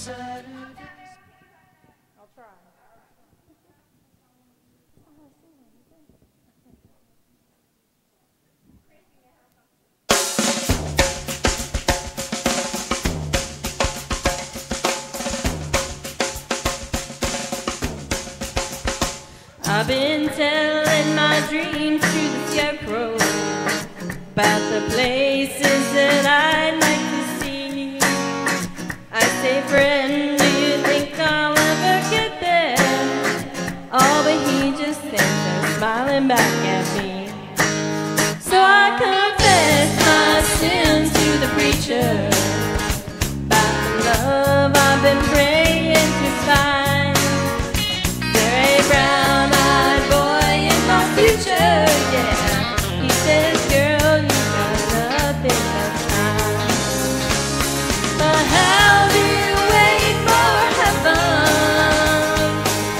I'll try. I've been telling my dreams to the scarecrow about the places that I'd like to see. I say, friend, do you think I'll ever get there? Oh, but he just stands there smiling back at me. So I confess my sins to the preacher about the love I've been praying to find. There a brown-eyed boy in my future, yeah. He says, girl, you got nothing but time. But how do you wait for heaven?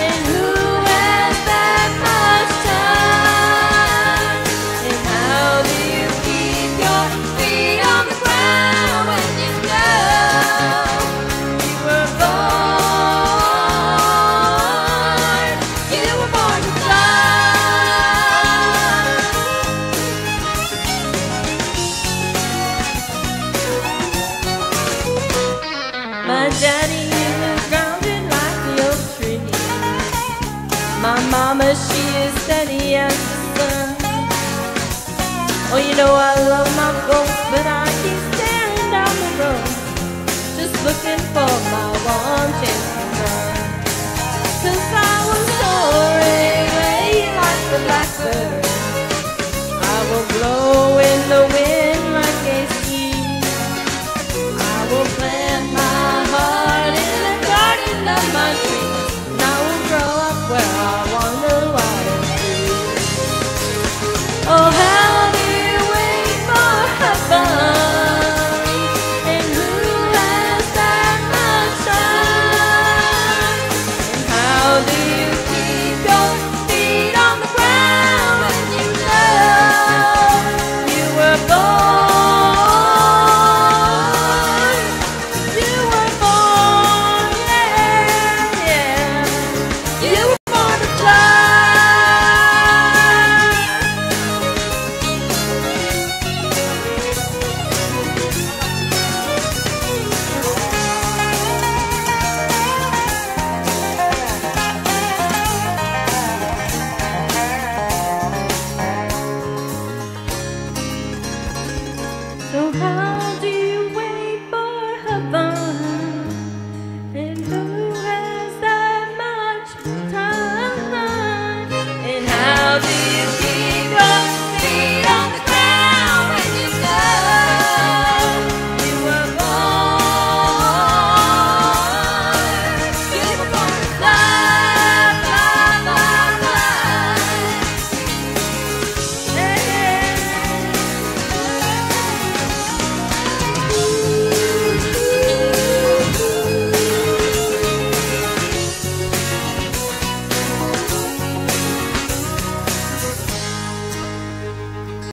And who has that much time? And how do you keep your feet on the ground when you know you were born to fly? My daddy is grounded like the oak tree. My mama, she is steady as the sun. Oh, you know I love my folks, but I keep staring down the road, just looking for